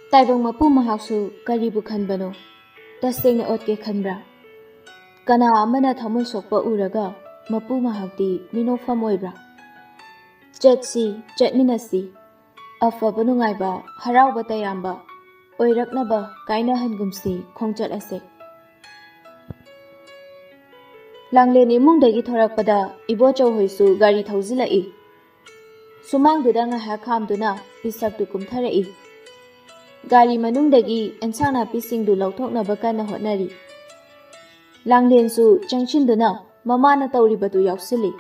Taibang mapu mahaksu karibu khanbano tasengna otke khanbra kana amana thamoi sokpa uraga mapu mahakti minofam oibra chatsi chatminasi afaba nungaiba harauba tayamba oiraknaba kaina hangumsi khongchat ase Langlen imungdagi thorakpada ibochau hoisu gari thaujilai sumangduda ngahak khamduna pisaktu kumtharai Gari manungdagi ensana pisingdu lauthoknaba kana hotnari Langlensu changchinduna mamana tawribadu yausili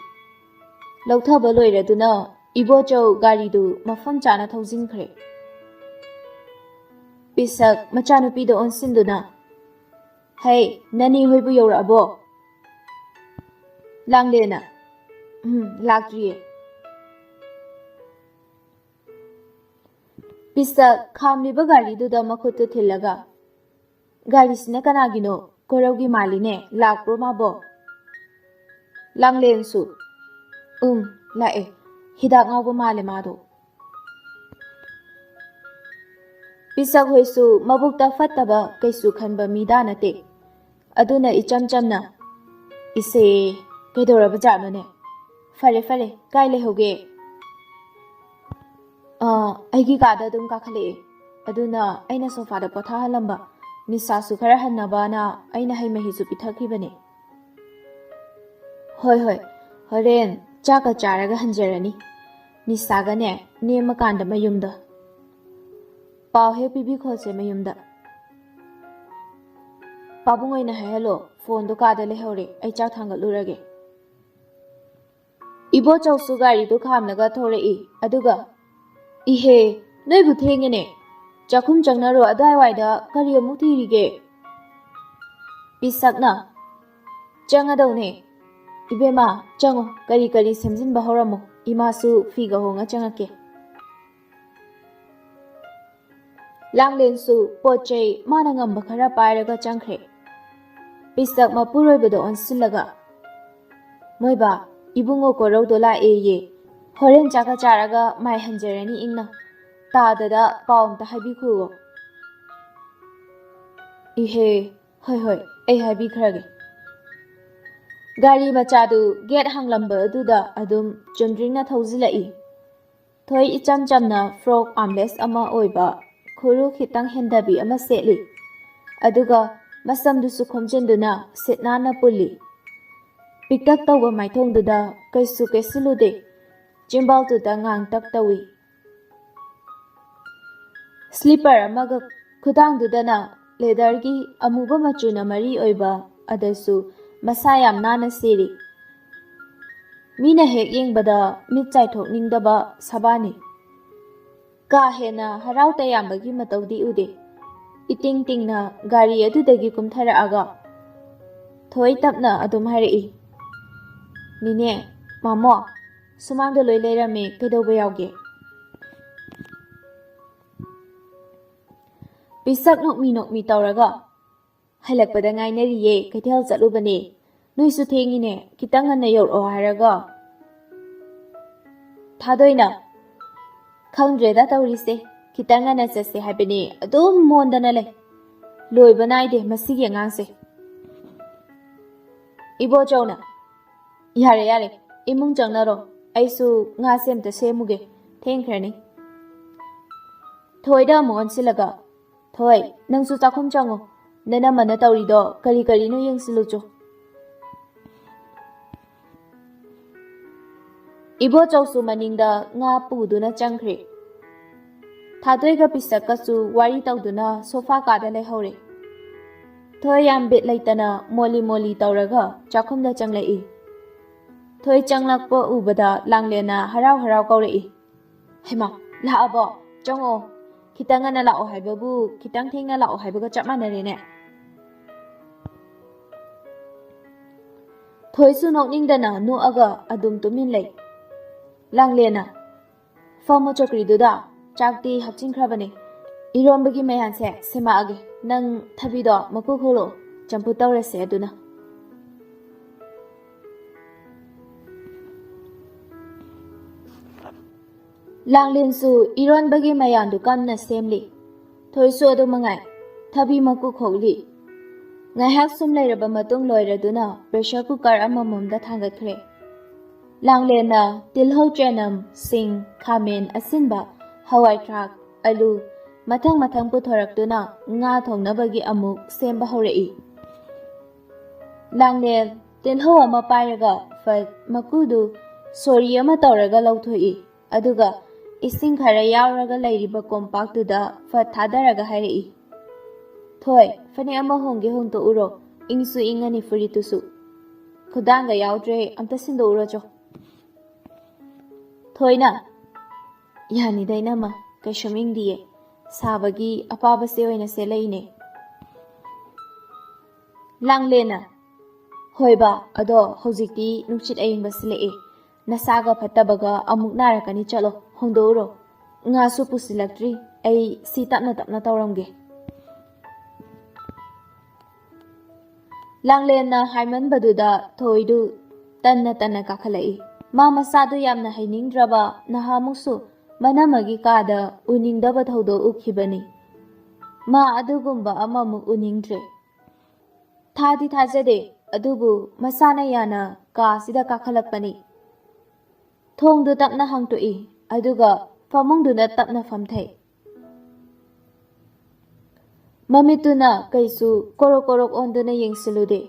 Lauthaba loiraduna ibochau garidu mafam chana thaujinkhre Pisak machanupido onsinduna Hey nani hoibu yorabo Langlena lakriye Pisak khamliba gariduda makhutu thilaga Garisina kanagino koraugi maline lakpro mabo Langlensu lae hidak ngawba male mado Pisak hoisu mabukta fattaba kaisu khanba mida nate aduna ichamchamna ise kaidoraba janone fare kai lehoge aigi kada dum kakhale aduna aina sofa da potha halamba nisa su khara hannaba na aina hai mahi su pithakibane hoi horen chaka charaga hanjarani nisa ga ne nema kanda mayumda paw he pibi khose mayumda pabungoi na hello phone do kada lehore ai chak thangalurage Ibo chausu gari do khamnaga thorei aduga Ihe noibu thengene chakhum changnaro adai waida kari amu thirige Pisakna changadone ibema chango kari semjin bahoramo imasu figa honga changake Langlensu pochei mana ngamba khara pairaga changkhre Pisak mapuroibedo onsilaga Moiba ibungo korau dola ye Horen chaka charaga mai hanjarani ingna Tadada paum ta habi khugo Ihe hoi ai habi khrage Gari machadu get hanglamba aduda adum chundringna thaujilai Thoi icham chamna frog armless ama oiba khuru khitang hendabi ama setli Aduga masamdusu khomjenduna setnana pulli Piktak tawba maithongduda kaisu kaisilude Jimbal tu da ngang tak tawi Slipper amaga khudang du dana leather gi amuba machuna mari oiba adasu masayam nana siri Mina hek yengbada mitchai thokningdaba sabani Ka hena harau tayambagi matawdi ude Iting tingna gari adudagi kumthara aga Thoi tapna adum harai Nine mamo Sumangda loi leirame kaidoba yauge Pisak nokmi tawraga halakpada ngainariye kaithal chatlubane noisu thengine kitang anna yoro haraga Thadoina Khangdreda tawrise kitang anna chase habene adum mondana le loiba naide masige ngangse Ibo chawna Yare imung changnaro Aisu nga semta semuge thengkhrani Thoida mon silaga Thoi nangsu chakhum chango nana mana tawrido kari no yengsilucho Ibo chawsu maningda nga puduna changkhre Thadoiga pisakasu wari tawduna sofa kada lehore Thoi yam bit laitana moli tawraga chakhumda changlai Thoi changlakpo ubada Langlena harau kaurei Hema laabo chongo kitang ana lao haibabu kitang thengna lao haibaga chapmanare ne Thoi su nokningdana nu aga adum tumin lei Langlena Fomo chokri duda chakti hapchingkhrabane irombagi mayanse sema age nang thabido maku kholo champu tawrase aduna Langlensu iron bagi mayan dukan na semli Thoisu adu mangai thabi maku khogli ngaihak sum leiraba matung loiraduna pressure cooker amamamda thangathre langlena tilhau chanam sing khamen asinba hawai thrak alu mathang puthoraktuna nga thongnabagi amuk semba horei langlel tilhau ama pairaga fat makudu sori ama tawraga lauthoi aduga ising khara yauraga leiriba kompaktuda fat thadaraga hairei thoi fane ama hongge hongto uro ingsu ingani furitusu khudanga yaudre amta sindo uro cho thoina yani dainama kaishoming diye sabagi apaba se oina se leine langlena hoiba ado hojikti nukchit ayingba silee nasaga phatabaga amuk narakani chalo hongdo uro nga su pusilaktri ai si tapna tawramge langlena haiman baduda thoidu tanna kakhalai ma masadu yamna hainingdraba nahamuksu manamagi kada uningdaba thodo ukhibani ma adugumba amamuk uningdre thadi thajade adubu masana yana ka sida kakhalakpani thongdu tapna hangtoi aduga famungduna tapna famthai mamituna kaisu korok onduna yengsilude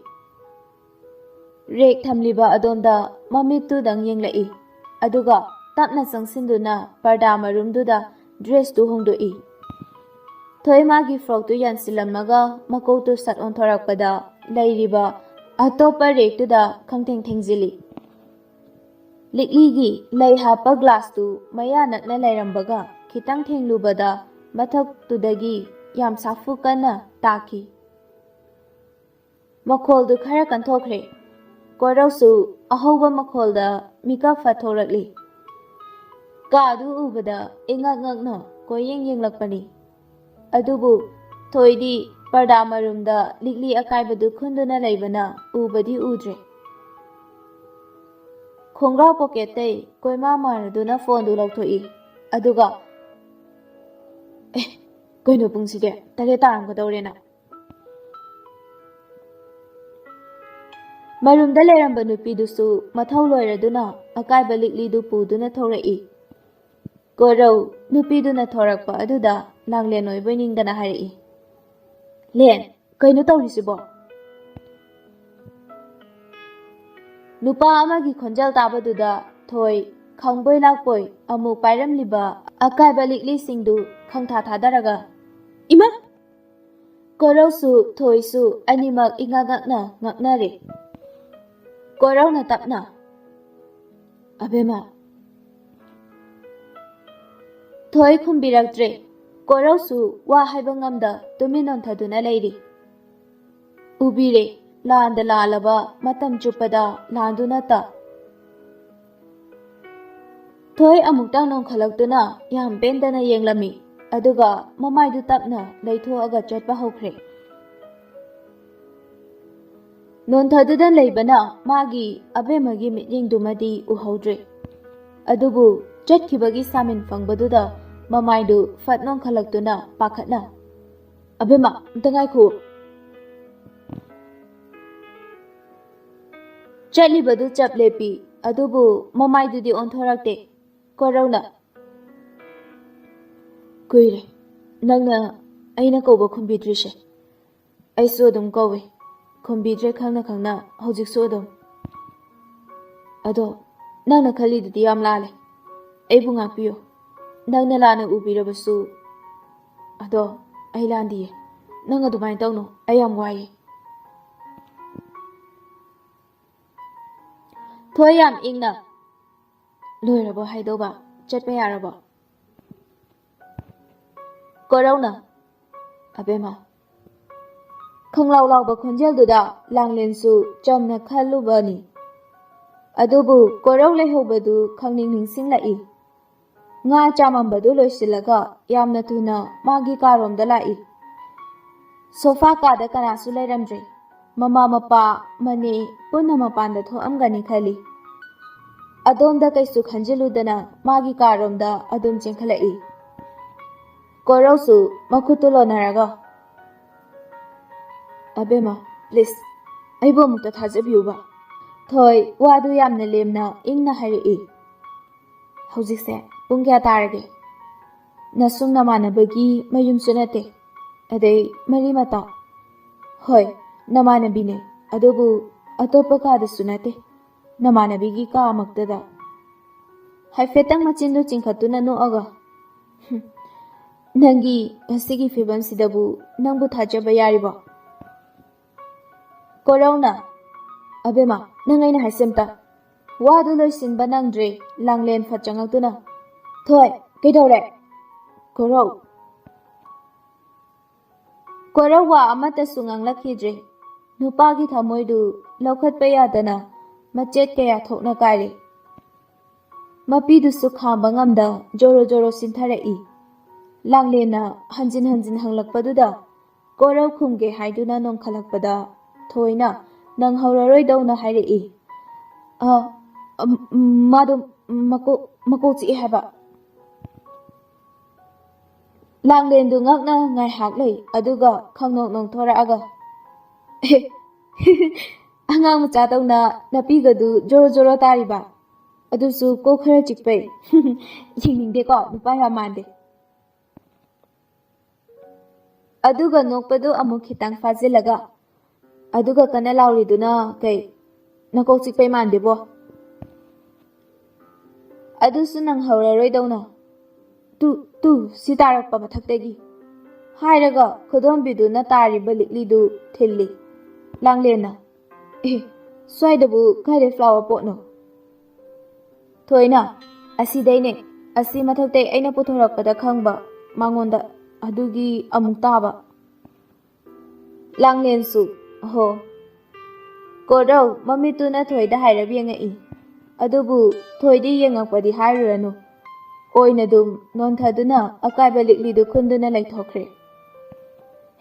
rek thamliba adonda mamitu dang yenglai aduga tapna sangsinduna parda marumduda dress tu hongdoi thoi magi frok tu yansilamaga makou tu sat onthorakpada leiriba atopa rek tu da khangtheng thengjili likli lei hapa glass tu maya nakna leirambaga khitang thenglubada mathak tudagi yam safu kana taki makhol du khara kanthokre korausu ahoba makhol da mika fathorakli ka du ubada ingak koyeng yenglakpani adubu thoidi parda marumda likli akaibadu khunduna leibana ubadi udre khongra pocket te koima maraduna phone du lauthoi aduga koino pungside tare taram gadorena marumda leramba nupi dusu mathau loiraduna akaiba likli du puduna thorai korau nupi duna thorakpa aduda langlen oiboiningdana harai len koino tawrisibo nupa amagi khonjal tabaduda thoi khangboi lakpoi amu pairamliba akaiba likli singdu khangtha thadaraga ima korausu thoisu animak ingagakna ngaknare korauna tapna abema thoi khumbiraktre korausu wa haiba ngamda tuminon thaduna leiri ubire landa lalaba matam chupada landuna ta thoi amuktang nong khalaktuna yam pendana yenglami aduga mamaidu tapna leithoaga chatpa hokre non thadudan leibana magi abemagi mityengdumadi uhodre adubu chatkibagi samin phangbaduda mamaidu fatnong khalaktuna pakhatna abema tangai khu chatlibadu chaplepi adubu mamaidudi onthorakte korauna kuire nangna aina koba khumbidrishe aisu adum kowe khumbidre khangna hojiksu adum ado nangna khalidudi yam lale aibu ngapiyo nangna lana ubirabasu ado ai landiye nang adumai tawno ayam waye thoyam ingna loirabo haidoba chatpa yarabo korauna abema khanglaw lawba khonjelduda langlensu chamna khallubani adubu korau lehobadu khangning ningsinglai nga chamambadu loisilaga yamna thuna magi karomda lai sofa kada kanasu leiramdre mama mapa mane punna mapanda thoamgani khali adonda kaisu khanjiludana magi karomda adum chengkhalai ꯀꯣꯔꯧꯁꯨ ꯃꯈꯨꯠꯇꯨ ꯂꯣꯟꯅꯔꯒ ꯑꯕꯦꯝꯃ please ꯑꯩꯕꯨ ꯑꯃꯨꯛꯇ ꯊꯥꯖꯕꯤꯌꯨꯕ ꯊꯣꯏ ꯋꯥꯗꯨ ꯌꯥꯝꯅ ꯂꯦꯝꯅ ꯏꯪꯅ ꯍꯥꯏꯔꯛꯏ ꯍꯧꯖꯤꯛꯁꯦ ꯄꯨꯡ ꯀꯌꯥ ꯇꯥꯔꯒꯦ ꯅꯁꯨꯡ ꯅꯃꯥꯟꯅꯕꯒꯤ ꯃꯌꯨꯝꯁꯨ ꯅꯠꯇꯦ ꯑꯗꯩ ꯃꯔꯤ ꯃꯇꯥ ꯍꯣꯏ ꯅꯃꯥꯟꯅꯕꯤꯅꯦ ꯑꯗꯨꯕꯨ ꯑꯇꯣꯞꯄ ꯀꯥꯗꯁꯨ ꯅꯠꯇꯦ ꯅꯃꯥꯟꯅꯕꯤꯒꯤ ꯀꯥ ꯑꯃꯛꯇꯗ ꯍꯥꯏꯐꯦꯠꯇꯪ ꯃꯆꯤꯟꯗꯨ ꯆꯤꯡꯈꯠꯇꯨꯅ ꯅꯣꯛꯑꯒ ꯅꯪꯒꯤ ꯉꯁꯤꯒꯤ ꯐꯤꯕꯝꯁꯤꯗꯕꯨ ꯅꯪꯕꯨ ꯊꯥꯖꯕ ꯌꯥꯔꯤꯕꯣ ꯀꯣꯔꯧꯅ ꯑꯕꯦꯝꯃ ꯅꯪ ꯑꯩꯅ ꯍꯥꯏꯁꯦꯝꯇ ꯋꯥꯗꯨ ꯂꯣꯏꯁꯤꯟꯕ ꯅꯪꯗ꯭ꯔꯦ ꯂꯥꯡꯂꯦꯟ ꯐꯠ ꯆꯪꯉꯛꯇꯨꯅ ꯊꯣꯏ ꯀꯩꯗꯧꯔꯦ ꯀꯣꯔꯧ ꯀꯣꯔꯧ ꯋꯥ ꯑꯃꯠꯇꯁꯨ ꯉꯥꯡꯂꯛꯈꯤꯗ꯭ꯔꯦ ꯅꯨꯄꯥꯒꯤ ꯊꯃꯣꯏꯗꯨ ꯂꯧꯈꯠꯄ ꯌꯥꯗꯅ ꯃꯆꯦꯠ ꯀꯌꯥ ꯊꯣꯛꯅ ꯀꯥꯏꯔꯦ ꯃꯄꯤꯗꯨꯁꯨ ꯈꯥꯝꯕ ꯉꯝꯗ ꯖꯣꯔꯣ ꯖꯣꯔꯣ ꯆꯤꯟꯊꯔꯛꯏ ꯂꯥꯡꯂꯦꯟꯅ ꯍꯟꯖꯤꯟ ꯍꯟꯖꯤꯟ ꯍꯪꯂꯛꯄꯗꯨꯗ ꯀꯣꯔꯧ ꯈꯨꯝꯒꯦ ꯍꯥꯏꯗꯨꯅ ꯅꯣꯡꯈꯠꯂꯛꯄꯗ ꯊꯣꯏꯅ ꯅꯪꯍꯧꯔꯔꯣꯏꯗꯧꯅ ꯍꯥꯏꯔꯛꯏ ꯃꯥꯗꯣ ꯃꯀꯣꯛ ꯆꯤꯛꯑꯦ ꯍꯥꯏꯕ ꯂꯥꯡꯂꯦꯟꯗꯨ ꯉꯛꯅ ꯉꯥꯏꯍꯥꯛ ꯂꯩ ꯑꯗꯨꯒ ꯈꯪꯅꯣꯛ ꯅꯣꯡꯊꯣꯔꯛꯑꯒ ꯑꯉꯥꯡ ꯃꯆꯥꯗꯧꯅ ꯅꯄꯤꯒꯗꯨ ꯖꯣꯔꯣ ꯖꯣꯔꯣ ꯇꯥꯔꯤꯕ ꯑꯗꯨꯁꯨ ꯀꯣꯛ ꯈꯔ ꯆꯤꯛꯄꯩ ꯌꯦꯡꯅꯤꯡꯗꯦꯀꯣ ꯅꯨꯄꯥ ꯌꯥꯝ ꯃꯥꯟꯗꯦ ꯑꯗꯨꯒ ꯅꯣꯛꯄꯗꯨ ꯑꯃꯨꯛ ꯈꯤꯇꯪ ꯐꯥꯖꯤꯜꯂꯒ ꯑꯗꯨꯒ ꯀꯟꯅ ꯂꯥꯎꯔꯤꯗꯨꯅ ꯀꯩ ꯅꯀꯣꯛ ꯆꯤꯛꯄꯩ ꯃꯥꯟꯗꯦꯕꯣ ꯑꯗꯨꯁꯨ ꯅꯪꯍꯧꯔꯔꯣꯏꯗꯧꯅ ꯇꯨ ꯁꯤ ꯇꯥꯔꯛꯄ ꯃꯊꯛꯇꯒꯤ ꯍꯥꯏꯔꯒ ꯈꯨꯗꯣꯝꯕꯤꯗꯨꯅ ꯇꯥꯔꯤꯕ ꯂꯤꯛꯂꯤꯗꯨ ꯊꯤꯜꯂꯤ ꯂꯥꯡꯂꯦꯟꯅ ꯁ꯭ꯋꯥꯏꯗꯕꯨ ꯀꯥꯏꯗꯩ ꯐ꯭ꯂꯥꯋꯔ ꯄꯣꯠꯅꯣ ꯊꯣꯏꯅ ꯑꯁꯤꯗꯩꯅꯦ ꯑꯁꯤ ꯃꯊꯛꯇꯩ ꯑꯩꯅ ꯄꯨꯊꯣꯔꯛꯄꯗ ꯈꯪꯕ ꯃꯉꯣꯟꯗ ꯑꯗꯨꯒꯤ ꯑꯃꯨꯛ ꯇꯥꯕ ꯂꯥꯡꯂꯦꯟꯁꯨ ꯍꯣ ꯀꯣꯔꯧ ꯃꯃꯤꯠꯇꯨꯅ ꯊꯣꯏꯗ ꯍꯥꯏꯔꯞ ꯌꯦꯡꯉꯛꯏ ꯑꯗꯨꯕꯨ ꯊꯣꯏꯗꯤ ꯌꯦꯡꯉꯛꯄꯗꯤ ꯍꯥꯏꯔꯨꯔꯅꯨ ꯑꯣꯏꯅꯗꯨꯝ ꯅꯣꯟꯊꯗꯨꯅ ꯑꯀꯥꯏꯕ ꯂꯤꯛꯂꯤꯗꯨ ꯈꯨꯟꯗꯨꯅ ꯂꯩꯊꯣꯛꯈ꯭ꯔꯦ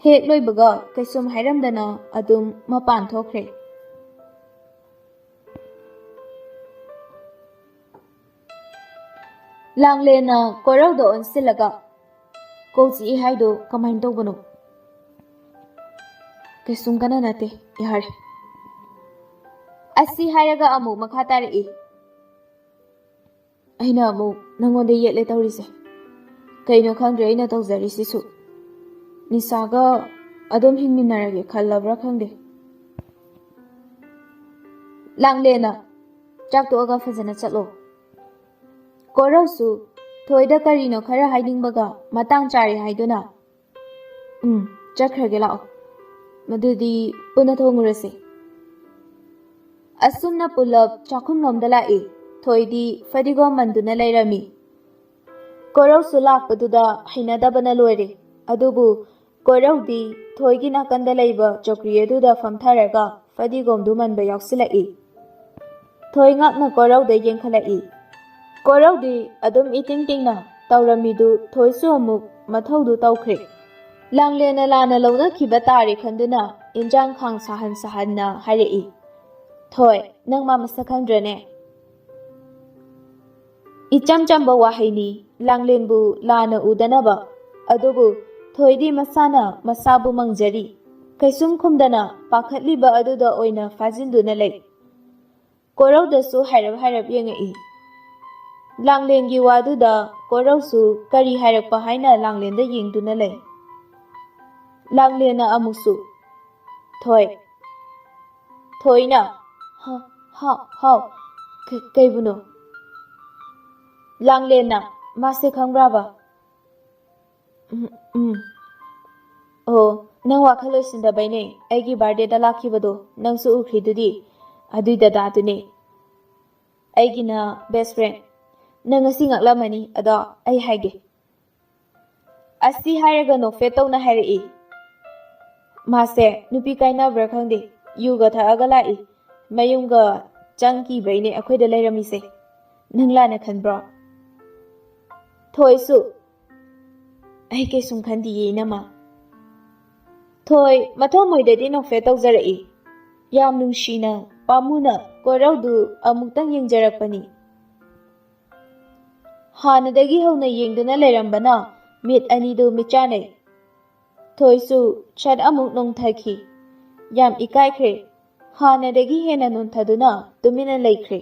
ꯍꯦꯛ ꯂꯣꯏꯕꯒ ꯀꯩꯁꯨꯝ ꯍꯥꯏꯔꯝꯗꯅ ꯑꯗꯨꯝ ꯃꯄꯥꯟ ꯊꯣꯛꯈ꯭ꯔꯦ ꯂꯥꯡꯂꯦꯟꯅ ꯀꯣꯔꯧꯗ ꯑꯣꯟꯁꯤꯜꯂꯒ ꯀꯣꯛ ꯆꯤꯛꯏ ꯍꯥꯏꯗꯣ ꯀꯃꯥꯏꯅ ꯇꯧꯕꯅꯣ ꯀꯩꯁꯨꯝ ꯀꯟꯅ ꯅꯠꯇꯦ ꯌꯥꯔꯦ ꯑꯁꯤ ꯍꯥꯏꯔꯒ ꯑꯃꯨꯛ ꯃꯈꯥ ꯇꯥꯔꯛꯏ ꯑꯩꯅ ꯑꯃꯨꯛ ꯅꯪꯉꯣꯟꯗ ꯌꯦꯠꯂꯦ ꯇꯧꯔꯤꯁꯦ ꯀꯩꯅꯣ ꯈꯪꯗ꯭ꯔꯦ ꯑꯩꯅ ꯇꯧꯖꯔꯤꯁꯤꯁꯨ ꯅꯤꯁꯥꯒ ꯑꯗꯨꯝ ꯍꯤꯡꯃꯤꯟꯅꯔꯒꯦ ꯈꯜꯂꯕ꯭ꯔꯥ ꯈꯪꯗꯦ ꯂꯥꯡꯂꯦꯟꯅ ꯆꯥꯛ ꯇꯣꯛꯑꯒ ꯐꯖꯅ ꯆꯠꯂꯣ ꯀꯣꯔꯧꯁꯨ ꯊꯣꯏꯗ ꯀꯔꯤꯅꯣ ꯈꯔ ꯍꯥꯏꯅꯤꯡꯕꯒ ꯃꯇꯥꯡ ꯆꯥꯔꯦ ꯍꯥꯏꯗꯨꯅ ꯆꯠꯈ꯭ꯔꯒꯦ ꯂꯥꯛꯑꯣ ꯃꯗꯨꯗꯤ ꯄꯨꯟꯅ ꯊꯣꯡꯉꯨꯔꯁꯤ ꯑꯁꯨꯝꯅ ꯄꯨꯂꯞ ꯆꯥꯛꯈꯨꯝꯂꯣꯝꯗ ꯂꯥꯛꯏ ꯊꯣꯏꯗꯤ ꯐꯗꯤꯒꯣꯝ ꯃꯟꯗꯨꯅ ꯂꯩꯔꯝꯃꯤ ꯀꯣꯔꯧꯁꯨ ꯂꯥꯛꯄꯗꯨꯗ ꯍꯩꯅꯗꯕꯅ ꯂꯣꯏꯔꯦ ꯑꯗꯨꯕꯨ ꯀꯣꯔꯧꯗꯤ ꯊꯣꯏꯒꯤ ꯅꯥꯀꯟꯗ ꯂꯩꯕ ꯆꯧꯀ꯭ꯔꯤ ꯑꯗꯨꯗ ꯐꯝꯊꯔꯒ ꯐꯗꯤꯒꯣꯝꯗꯨ ꯃꯟꯕ ꯌꯥꯎꯁꯤꯜꯂꯛꯏ ꯊꯣꯏ ꯉꯛꯅ ꯀꯣꯔꯧꯗ ꯌꯦꯡꯈꯠꯂꯛꯏ ꯀꯣꯔꯧꯗꯤ ꯑꯗꯨꯝ ꯏꯇꯤꯡ ꯇꯤꯡꯅ ꯇꯧꯔꯝꯃꯤꯗꯨ ꯊꯣꯏꯁꯨ ꯑꯃꯨꯛ ꯃꯊꯧꯗꯨ ꯇꯧꯈ꯭ꯔꯦ ꯂꯥꯡꯂꯦꯟꯅ ꯂꯥꯟꯅ ꯂꯧꯅꯈꯤꯕ ꯇꯥꯔꯦ ꯈꯟꯗꯨꯅ ꯏꯟꯖꯥꯡ ꯈꯥꯡ ꯁꯥꯍꯟꯅ ꯍꯥꯏꯔꯛꯏ ꯊꯣꯏ ꯅꯪ ꯃꯥ ꯃꯁꯛ ꯈꯪꯗ꯭ꯔꯅꯦ ꯏꯆꯝ ꯆꯝꯕ ꯋꯥꯍꯩꯅꯤ ꯂꯥꯡꯂꯦꯟꯕꯨ ꯂꯥꯟꯅ ꯎꯗꯅꯕ ꯑꯗꯨꯕꯨ ꯊꯣꯏꯗꯤ ꯃꯁꯥꯅ ꯃꯁꯥꯕꯨ ꯃꯪꯖꯔꯤ ꯀꯩꯁꯨꯝ ꯈꯨꯝꯗꯅ ꯄꯥꯈꯠꯂꯤꯕ ꯑꯗꯨꯗ ꯑꯣꯏꯅ ꯐꯥꯖꯤꯟꯗꯨꯅ ꯂꯩ ꯀꯣꯔꯧꯗꯁꯨ ꯍꯥꯏꯔꯞ ꯌꯦꯡꯉꯛꯏ ꯂꯥꯡꯂꯦꯟꯒꯤ ꯋꯥꯗꯨꯗ ꯀꯣꯔꯧꯁꯨ ꯀꯔꯤ ꯍꯥꯏꯔꯛꯄ ꯍꯥꯏꯅ ꯂꯥꯡꯂꯦꯟꯗ ꯌꯦꯡꯗꯨꯅ ꯂꯩ ꯂꯥꯡꯂꯦꯟꯅ ꯑꯃꯨꯛꯁꯨ ꯊꯣꯏꯅ ꯍꯥꯎ ꯀꯩꯕꯨꯅꯣ ꯂꯥꯡꯂꯦꯟꯅ ꯃꯥꯁꯦ ꯈꯪꯕ꯭ꯔꯥꯕ ꯑꯣ ꯅꯪ ꯋꯥꯈꯜ ꯂꯣꯏꯁꯤꯟꯗꯕꯩꯅꯦ ꯑꯩꯒꯤ ꯕꯥꯔꯗꯦꯗ ꯂꯥꯛꯈꯤꯕꯗꯣ ꯅꯪꯁꯨ ꯎꯈ꯭ꯔꯤꯗꯨꯗꯤ ꯑꯗꯨꯏ ꯗꯗꯥꯗꯨꯅꯦ ꯑꯩꯒꯤꯅ ꯕꯦꯁ ꯐ꯭ꯔꯦꯟ ꯅꯪ ꯉꯁꯤ ꯉꯛꯂꯝꯃꯅꯤ ꯑꯗꯣ ꯑꯩ ꯍꯥꯏꯒꯦ ꯑꯁꯤ ꯍꯥꯏꯔꯒ ꯅꯣꯛꯐꯦꯠ ꯇꯧꯅ ꯍꯥꯏꯔꯛꯏ ꯃꯥꯁꯦ ꯅꯨꯄꯤ ꯀꯥꯏꯅꯕ꯭ꯔꯥ ꯈꯪꯗꯦ ꯌꯨꯒ ꯊꯛꯑꯒ ꯂꯥꯛꯏ ꯃꯌꯨꯝꯒ ꯆꯪꯈꯤꯕꯩꯅꯦ ꯑꯩꯈꯣꯏꯗ ꯂꯩꯔꯝꯃꯤꯁꯦ ꯅꯪ ꯂꯥꯟꯅ ꯈꯟꯕ꯭ꯔꯣ ꯊꯣꯏꯁꯨ ꯑꯩ ꯀꯩꯁꯨꯝ ꯈꯟꯗꯤꯌꯦ ꯏꯅꯝꯃ ꯊꯣꯏ ꯃꯊꯣꯡ ꯅꯣꯛꯐꯦꯠ ꯇꯧꯖꯔꯛꯏ ꯌꯥꯝ ꯅꯨꯡꯁꯤꯅ ꯄꯥꯝꯃꯨꯅ ꯀꯣꯔꯧꯗꯨ ꯑꯃꯨꯛꯇꯪ ꯌꯦꯡꯖꯔꯛꯄꯅꯤ ꯍꯥꯟꯅꯗꯒꯤ ꯍꯧꯅ ꯌꯦꯡꯗꯨꯅ ꯂꯩꯔꯝꯕꯅ ꯃꯤꯠ ꯑꯅꯤꯗꯨ ꯃꯤꯠꯆꯥꯅꯩ꯫ ꯊꯣꯏꯁꯨ ꯁꯠ ꯑꯃꯨꯛ ꯅꯣꯡꯊꯈꯤ꯫ ꯌꯥꯝ ꯏꯀꯥꯏꯈ꯭ꯔꯦ꯫ ꯍꯥꯟꯅꯗꯒꯤ ꯍꯦꯟꯅ ꯅꯣꯟꯊꯗꯨꯅ ꯇꯨꯃꯤꯟꯅ ꯂꯩꯈ꯭ꯔꯦ꯫